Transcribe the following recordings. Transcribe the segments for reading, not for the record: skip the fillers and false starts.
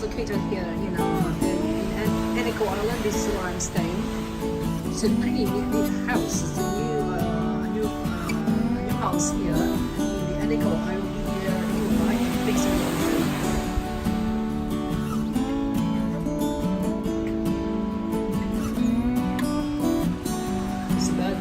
located here in Eneko Island. This is where I'm staying. It's a pretty neat house. It's a new house here in the Eneko. I will be in my basement. It's bad.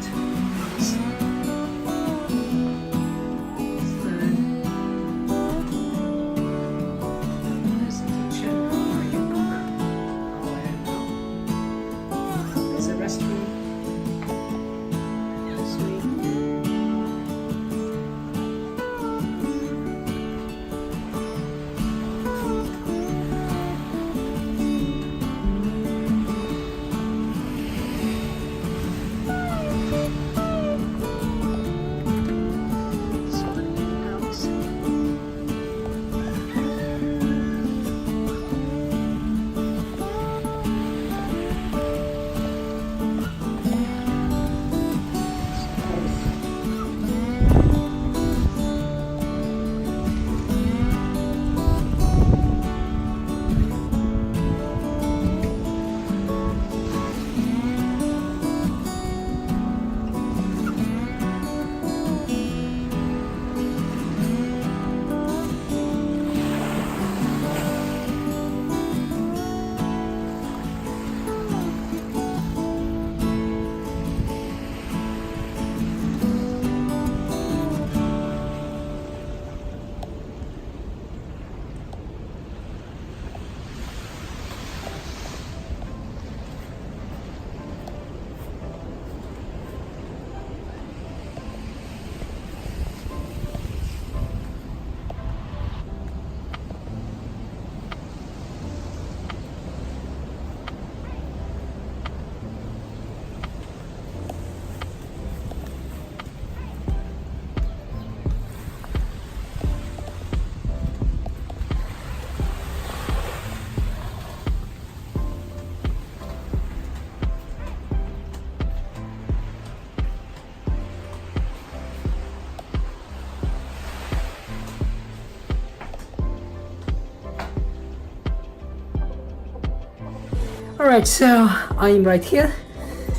Alright, so I'm right here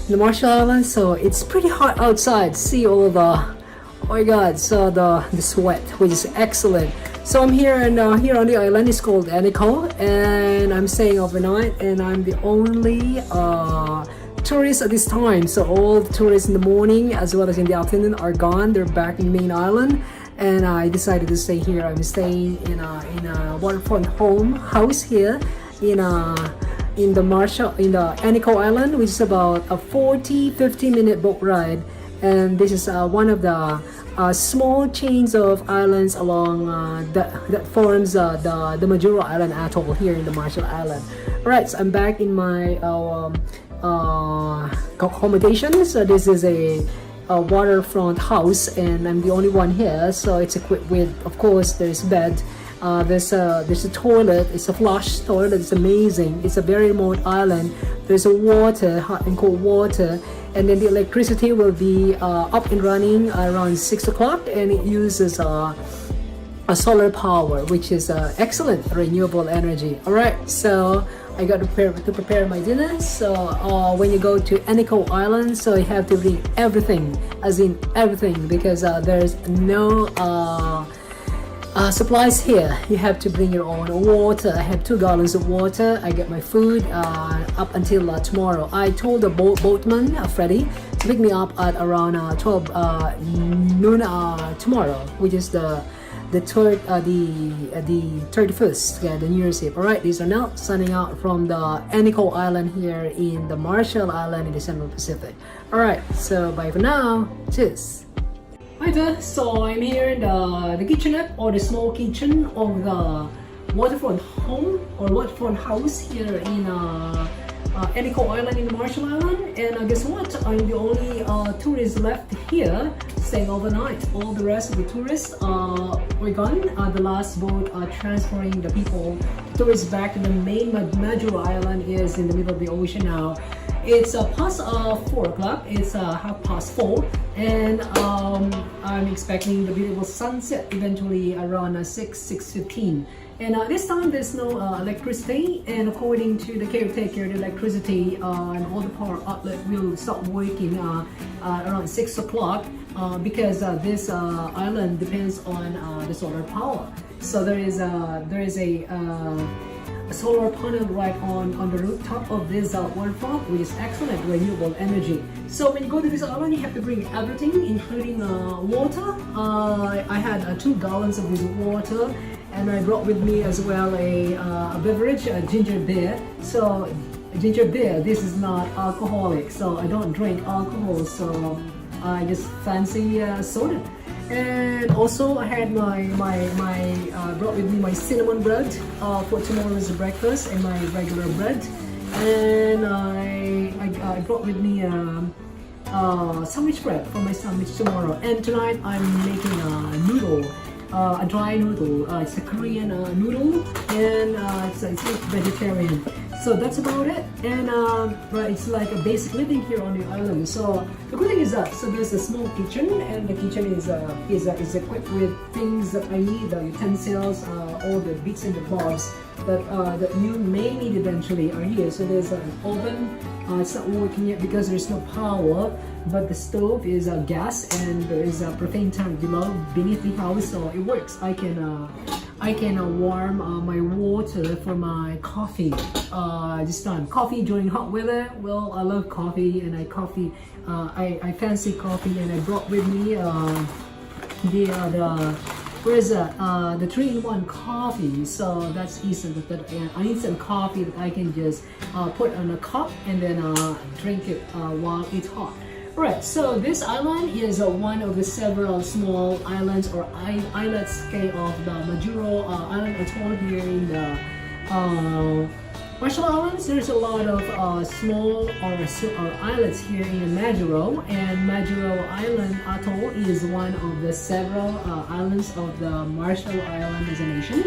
in the Marshall Islands. So it's pretty hot outside. See all of the, oh my god, so the sweat, which is excellent. So I'm here, and here on the island is called Eneko, and I'm staying overnight, and I'm the only tourist at this time. So all the tourists in the morning as well as in the afternoon are gone. They're back in the main island, and I decided to stay here. I'm staying in a waterfront house here in the Eneko Island, which is about a 40-50 minute boat ride, and this is one of the small chains of islands along that forms the Majuro Island atoll here in the Marshall Island. Alright, so I'm back in my accommodation. So this is a waterfront house, and I'm the only one here, so it's equipped with, of course, there's bed. There's a toilet. It's a flush toilet. It's amazing. It's a very remote island. There's a water, hot and cold water, and then the electricity will be up and running around 6 o'clock, and it uses a solar power, which is excellent renewable energy. All right, so I got to prepare my dinner. So when you go to Eneko Island, so you have to bring everything, as in everything, because there's no supplies here. You have to bring your own water. I have 2 gallons of water. I get my food up until tomorrow. I told the boatman, Freddie, to pick me up at around 12 noon tomorrow, which is the 31st, yeah, the New Year's Eve. Alright, these are now signing out from the Eneko Island here in the Marshall Island in the Central Pacific. Alright, so bye for now. Cheers. Hi there, so I'm here in the kitchenette, or the small kitchen of the waterfront home or waterfront house here in Eneko Island in the Marshall Island. And guess what? I'm the only tourist left here staying overnight. All the rest of the tourists were gone. The last boat transferring the people, tourists, back to the main Majuro Island is in the middle of the ocean now. It's past 4 o'clock. It's 4:30, and I'm expecting the beautiful sunset eventually around 6:15. And this time there's no electricity, and according to the caretaker, the electricity and all the power outlet will stop working around 6 o'clock because this island depends on the solar power. So there is a solar panel right on the rooftop of this waterfront, which is excellent renewable energy. So when you go to this island, you have to bring everything, including water. I had 2 gallons of this water, and I brought with me as well a beverage, a ginger beer. So ginger beer, this is not alcoholic, so I don't drink alcohol, so I just fancy soda. And also I had brought with me my cinnamon bread for tomorrow's breakfast, and my regular bread. And I brought with me sandwich bread for my sandwich tomorrow. And tonight I'm making a noodle, a dry noodle. It's a Korean noodle, and it's vegetarian. So that's about it. And right, it's like a basic living here on the island. So the good thing is that there's a small kitchen, and the kitchen is equipped with things that I need, the utensils, all the bits and the bobs that you may need eventually are here. So there's an oven. It's not working yet because there's no power, but the stove is gas, and there is a propane tank beneath the house, so it works. I can warm my water for my coffee this time. Coffee during hot weather. Well, I love coffee, and I fancy coffee, and I brought with me the 3-in-1 coffee. So that's easy. I need some coffee that I can just put on a cup and then drink it while it's hot. Right, so this island is one of the several small islands or islets of the Majuro Island Atoll here in the Marshall Islands. There's a lot of small or islets here in Majuro, and Majuro Island Atoll is one of the several islands of the Marshall Island as a nation.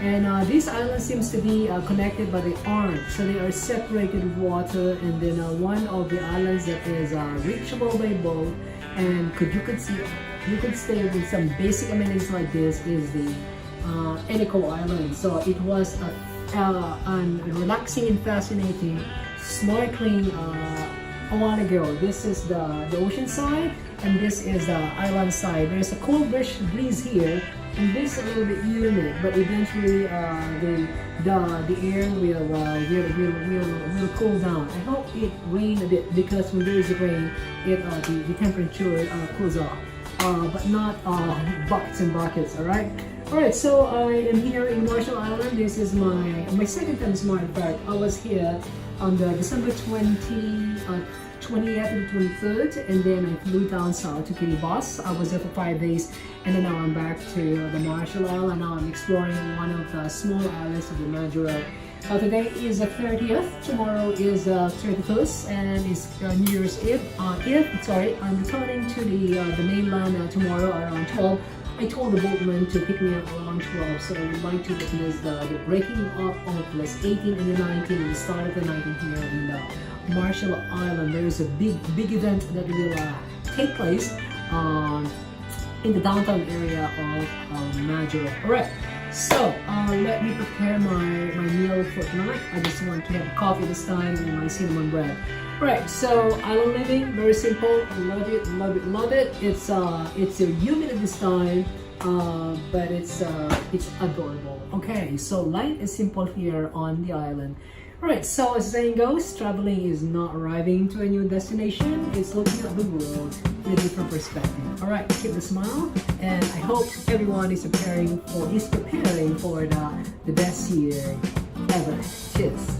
And this island seems to be connected by the arm, so they are separated with water. And then one of the islands that is reachable by boat, and you could stay with some basic amenities like this, is the Eneko Island. So it was a relaxing and fascinating snorkeling a while ago. This is the ocean side, and this is the island side. There's a cold breeze here, and this is a little bit humid, but eventually the air will cool down. I hope it rain a bit, because when there is rain, the temperature cools off, but not buckets and buckets. All right. So I am here in Marshall Island. This is my second time, as a matter of fact. I was here on the December 20th and 23rd, and then I flew down south to Kiribati. I was there for 5 days, and then now I'm back to the Marshall Island. Now I'm exploring one of the small islands of the Majuro. Today is the 30th, tomorrow is 31st, and it's New Year's Eve. I'm returning to the mainland tomorrow around 12. I told the boatman to pick me up around 12, so I would like to witness the breaking up of the 18 and the 19, and the start of the 19 here in the Marshall Island. There is a big event that will take place in the downtown area of Majuro. Alright, so let me prepare my meal for tonight. I just want to have coffee this time and my cinnamon bread. Right, so island living, very simple. Love it. It's humid at this time, but it's adorable. Okay, so light and simple here on the island. Right, so as the saying goes, traveling is not arriving to a new destination. It's looking at the world in a different perspective. All right, keep the smile, and I hope everyone is preparing for the best year ever. Cheers.